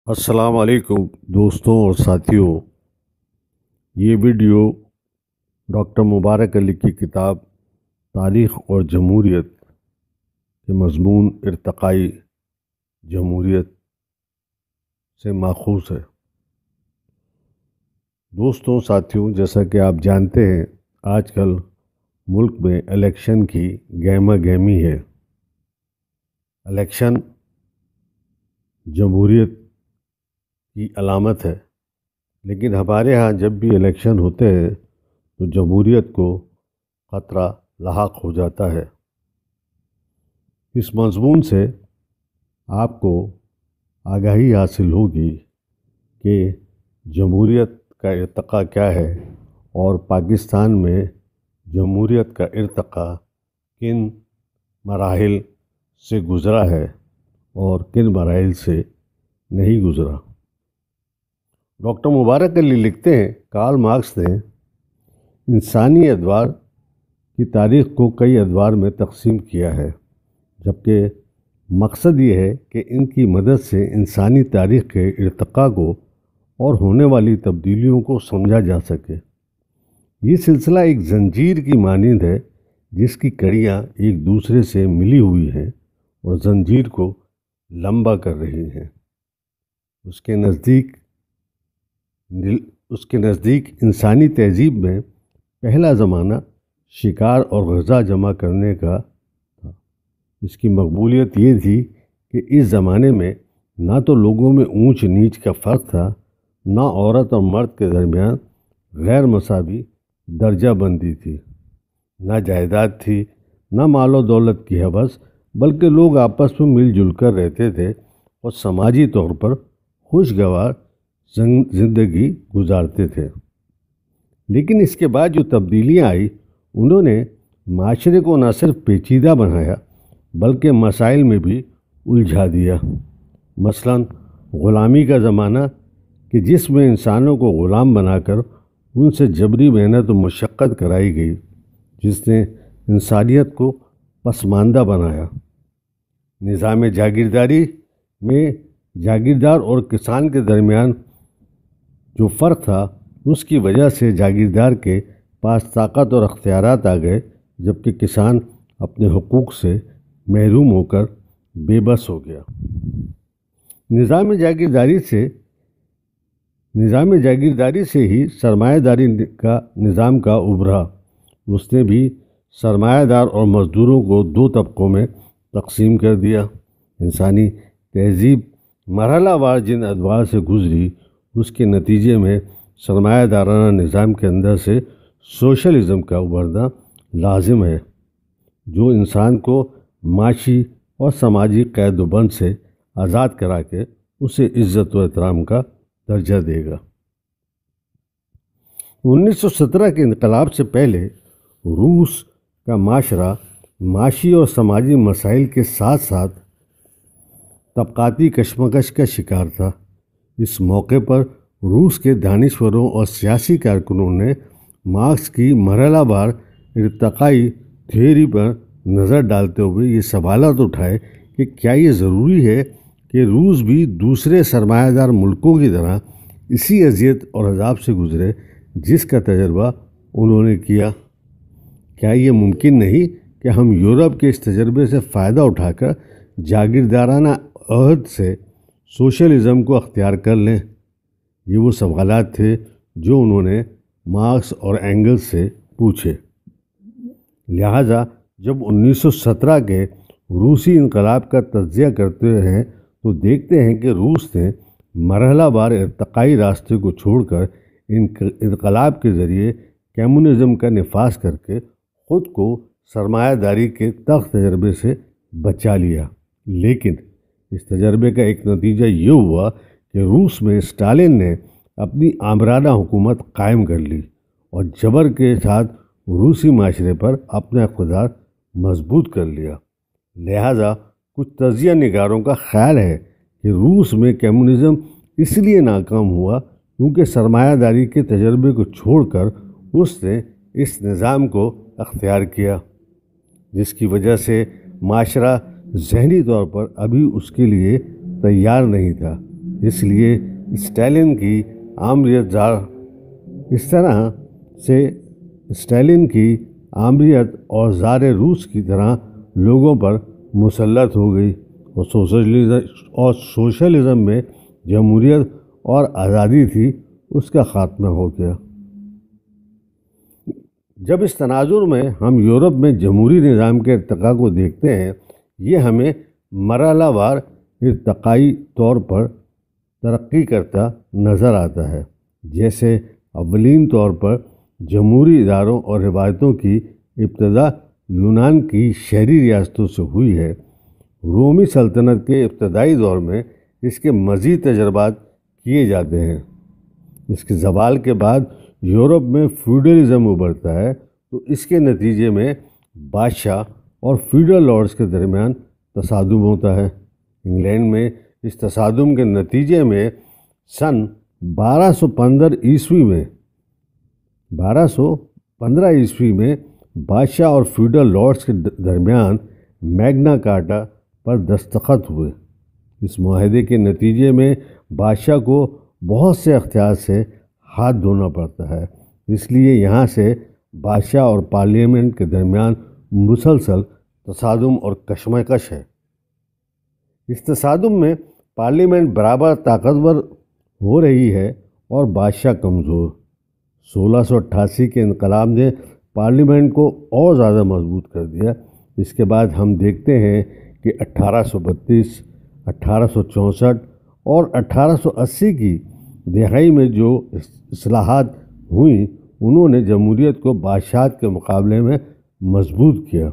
السلام علیکم دوستوں اور ساتھیوں، یہ ویڈیو ڈاکٹر مبارک علی کی کتاب تاریخ اور جمہوریت کے مضمون ارتقائی جمہوریت سے ماخوذ ہے۔ دوستوں ساتھیوں، جیسا کہ آپ جانتے ہیں آج کل ملک میں الیکشن کی گہما گہمی ہے۔ الیکشن جمہوریت کی علامت ہے، لیکن ہمارے ہاں جب بھی الیکشن ہوتے ہیں تو جمہوریت کو خطرہ لاحق ہو جاتا ہے۔ اس مضمون سے آپ کو آگاہی حاصل ہوگی کہ جمہوریت کا ارتقاء کیا ہے اور پاکستان میں جمہوریت کا ارتقاء کن مراحل سے گزرا ہے اور کن مراحل سے نہیں گزرا۔ ڈاکٹر مبارک علی لکھتے ہیں، کارل مارکس نے انسانی ادوار کی تاریخ کو کئی ادوار میں تقسیم کیا ہے، جبکہ مقصد یہ ہے کہ ان کی مدد سے انسانی تاریخ کے ارتقاء کو اور ہونے والی تبدیلیوں کو سمجھا جا سکے۔ یہ سلسلہ ایک زنجیر کی مانند ہے جس کی کڑیاں ایک دوسرے سے ملی ہوئی ہیں اور زنجیر کو لمبا کر رہی ہیں۔ اس کے نزدیک انسانی تہذیب میں پہلا زمانہ شکار اور غذا جمع کرنے کا تھا۔ اس کی مقبولیت یہ تھی کہ اس زمانے میں نہ تو لوگوں میں اونچ نیچ کا فرق تھا، نہ عورت اور مرد کے درمیان غیر مساوی درجہ بندی تھی، نہ جائیداد تھی، نہ مال و دولت کی ہوس، بلکہ لوگ آپس میں مل جل کر رہتے تھے اور سماجی طور پر خوشگوار زندگی گزارتے تھے۔ لیکن اس کے بعد جو تبدیلیاں آئی انہوں نے معاشرے کو نہ صرف پیچیدہ بنایا بلکہ مسائل میں بھی الجھا دیا۔ مثلاً غلامی کا زمانہ کہ جس میں انسانوں کو غلام بنا کر ان سے جبری محنت و مشقت کرائی گئی، جس نے انسانیت کو پسماندہ بنایا۔ نظام جاگیرداری میں جاگیردار اور کسان کے درمیان جو فرق تھا اس کی وجہ سے جاگیردار کے پاس طاقت اور اختیارات آ گئے، جبکہ کسان اپنے حقوق سے محروم ہو کر بے بس ہو گیا۔ نظام جاگیرداری سے ہی سرمایہ داری کا نظام کا ابھرا۔ اس نے بھی سرمایہ دار اور مزدوروں کو دو طبقوں میں تقسیم کر دیا۔ انسانی تہذیب مرحلہ وار جن ادوار سے گزری اس کے نتیجے میں سرمایہ دارانہ نظام کے اندر سے سوشلزم کا ابھرنا لازم ہے، جو انسان کو معاشی اور سماجی قید و بند سے آزاد کرا کے اسے عزت و احترام کا درجہ دے گا۔ 1917 کے انقلاب سے پہلے روس کا معاشرہ معاشی اور سماجی مسائل کے ساتھ ساتھ طبقاتی کشمکش کا شکار تھا۔ اس موقع پر روس کے دانشوروں اور سیاسی کارکنوں نے مارکس کی مرحلہ وار ارتقائی تھیوری پر نظر ڈالتے ہوئے یہ سوالات اٹھائے کہ کیا یہ ضروری ہے کہ روس بھی دوسرے سرمایہ دار ملکوں کی طرح اسی اذیت اور عذاب سے گزرے جس کا تجربہ انہوں نے کیا؟ کیا یہ ممکن نہیں کہ ہم یورپ کے اس تجربے سے فائدہ اٹھا کر جاگیردارانہ عہد سے سوشلزم کو اختیار کر لیں؟ یہ وہ سوالات تھے جو انہوں نے مارکس اور اینگلز سے پوچھے۔ لہٰذا جب 1917 کے روسی انقلاب کا تجزیہ کرتے ہیں تو دیکھتے ہیں کہ روس نے مرحلہ وار ارتقائی راستے کو چھوڑ کر انقلاب کے ذریعے کمیونزم کا نفاذ کر کے خود کو سرمایہ داری کے تلخ تجربے سے بچا لیا۔ لیکن اس تجربے کا ایک نتیجہ یہ ہوا کہ روس میں اسٹالن نے اپنی آمرانہ حکومت قائم کر لی اور جبر کے ساتھ روسی معاشرے پر اپنا اقتدار مضبوط کر لیا۔ لہٰذا کچھ تجزیہ نگاروں کا خیال ہے کہ روس میں کمیونزم اس لیے ناکام ہوا کیونکہ سرمایہ داری کے تجربے کو چھوڑ کر اس نے اس نظام کو اختیار کیا، جس کی وجہ سے معاشرہ ذہنی طور پر ابھی اس کے لیے تیار نہیں تھا۔ اس لیے اسٹالن کی آمریت اور زار روس کی طرح لوگوں پر مسلط ہو گئی اور سوشلزم میں جمہوریت اور آزادی تھی اس کا خاتمہ ہو گیا۔ جب اس تناظر میں ہم یورپ میں جمہوری نظام کے ارتقاء کو دیکھتے ہیں، یہ ہمیں مرحلہ وار ارتقائی طور پر ترقی کرتا نظر آتا ہے۔ جیسے اولین طور پر جمہوری اداروں اور روایتوں کی ابتدا یونان کی شہری ریاستوں سے ہوئی ہے۔ رومی سلطنت کے ابتدائی دور میں اس کے مزید تجربات کیے جاتے ہیں۔ اس کے زوال کے بعد یورپ میں فیوڈلزم ابھرتا ہے، تو اس کے نتیجے میں بادشاہ اور فیوڈل لارڈز کے درمیان تصادم ہوتا ہے۔ انگلینڈ میں اس تصادم کے نتیجے میں سن 1215 عیسوی میں بادشاہ اور فیوڈل لارڈز کے درمیان میگنا کارٹا پر دستخط ہوئے۔ اس معاہدے کے نتیجے میں بادشاہ کو بہت سے اختیار سے ہاتھ دھونا پڑتا ہے، اس لیے یہاں سے بادشاہ اور پارلیمنٹ کے درمیان مسلسل تصادم اور کشمکش ہے۔ اس تصادم میں پارلیمنٹ برابر طاقتور ہو رہی ہے اور بادشاہ کمزور۔ 1688 کے انقلاب نے پارلیمنٹ کو اور زیادہ مضبوط کر دیا۔ اس کے بعد ہم دیکھتے ہیں کہ 1832، 1864 اور 1880 کی دہائی میں جو اصلاحات ہوئیں انہوں نے جمہوریت کو بادشاہت کے مقابلے میں مضبوط کیا۔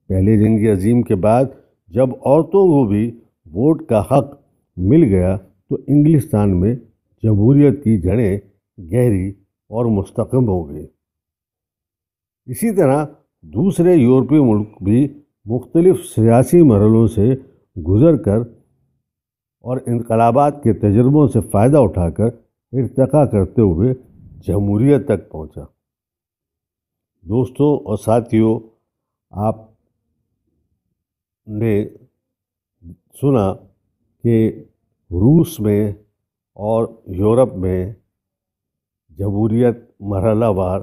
پہلے جنگ عظیم کے بعد جب عورتوں کو بھی ووٹ کا حق مل گیا تو انگلستان میں جمہوریت کی جڑیں گہری اور مستحکم ہو گئی۔ اسی طرح دوسرے یورپی ملک بھی مختلف سیاسی مرحلوں سے گزر کر اور انقلابات کے تجربوں سے فائدہ اٹھا کر ارتقاء کرتے ہوئے جمہوریت تک پہنچا۔ دوستوں اور ساتھیوں، آپ نے سنا کہ روس میں اور یورپ میں جمہوریت مرحلہ وار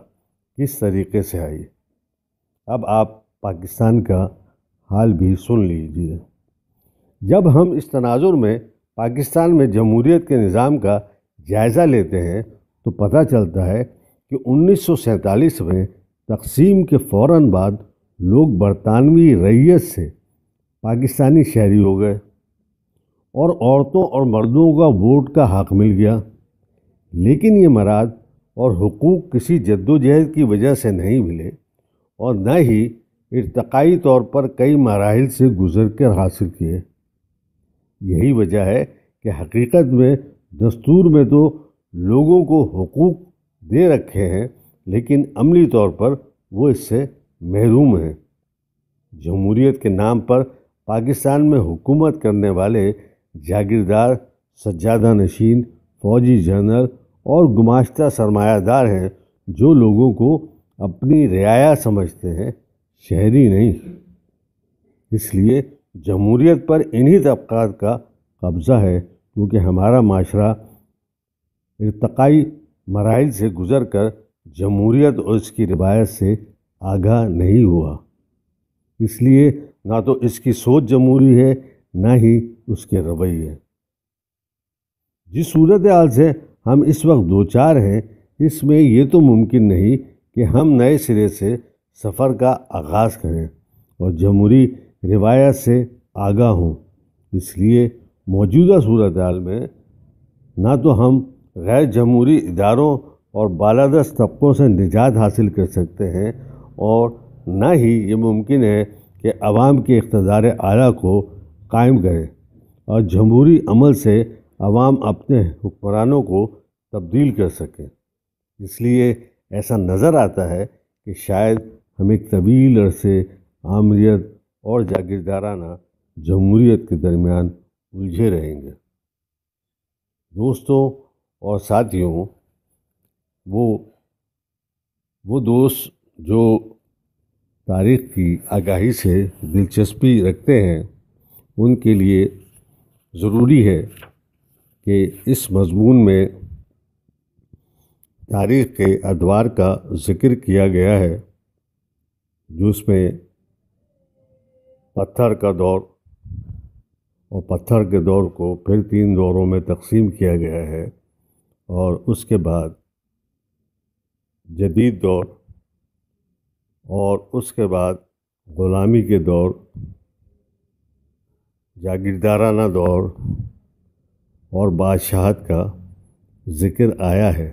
کس طریقے سے آئی۔ اب آپ پاکستان کا حال بھی سن لیجیے۔ جب ہم اس تناظر میں پاکستان میں جمہوریت کے نظام کا جائزہ لیتے ہیں تو پتہ چلتا ہے کہ 1947 میں تقسیم کے فوراً بعد لوگ برطانوی رعیت سے پاکستانی شہری ہو گئے اور عورتوں اور مردوں کا ووٹ کا حق مل گیا، لیکن یہ مراد اور حقوق کسی جدوجہد کی وجہ سے نہیں ملے اور نہ ہی ارتقائی طور پر کئی مراحل سے گزر کر حاصل کیے۔ یہی وجہ ہے کہ حقیقت میں دستور میں تو لوگوں کو حقوق دے رکھے ہیں، لیکن عملی طور پر وہ اس سے محروم ہیں۔ جمہوریت کے نام پر پاکستان میں حکومت کرنے والے جاگیردار، سجادہ نشین، فوجی جنرل اور گماشتہ سرمایہ دار ہیں جو لوگوں کو اپنی رعایا سمجھتے ہیں، شہری نہیں۔ اس لیے جمہوریت پر انہی طبقات کا قبضہ ہے، کیونکہ ہمارا معاشرہ ارتقائی مراحل سے گزر کر جمہوریت اور اس کی روایت سے آگاہ نہیں ہوا۔ اس لیے نہ تو اس کی سوچ جمہوری ہے، نہ ہی اس کے رویے۔ جس صورتحال سے ہم اس وقت دوچار ہیں، اس میں یہ تو ممکن نہیں کہ ہم نئے سرے سے سفر کا آغاز کریں اور جمہوری روایت سے آگاہ ہوں۔ اس لیے موجودہ صورتحال میں نہ تو ہم غیر جمہوری اداروں اور بالادست طبقوں سے نجات حاصل کر سکتے ہیں اور نہ ہی یہ ممکن ہے کہ عوام کے اقتدار اعلیٰ کو قائم کریں اور جمہوری عمل سے عوام اپنے حکمرانوں کو تبدیل کر سکیں۔ اس لیے ایسا نظر آتا ہے کہ شاید ہم ایک طویل عرصے آمریت اور جاگیردارانہ جمہوریت کے درمیان الجھے رہیں گے۔ دوستوں اور ساتھیوں، وہ دوست جو تاریخ کی آگاہی سے دلچسپی رکھتے ہیں ان کے لیے ضروری ہے کہ اس مضمون میں تاریخ کے ادوار کا ذکر کیا گیا ہے، جو اس میں پتھر کا دور اور پتھر کے دور کو پھر 3 دوروں میں تقسیم کیا گیا ہے، اور اس کے بعد جدید دور، اور اس کے بعد غلامی کے دور، جاگیردارانہ دور اور بادشاہت کا ذکر آیا ہے۔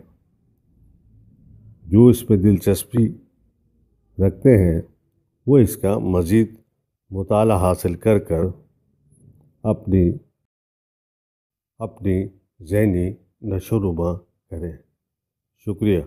جو اس میں دلچسپی رکھتے ہیں وہ اس کا مزید مطالعہ حاصل کر اپنی ذہنی نشو و نما کریں۔ شکریہ۔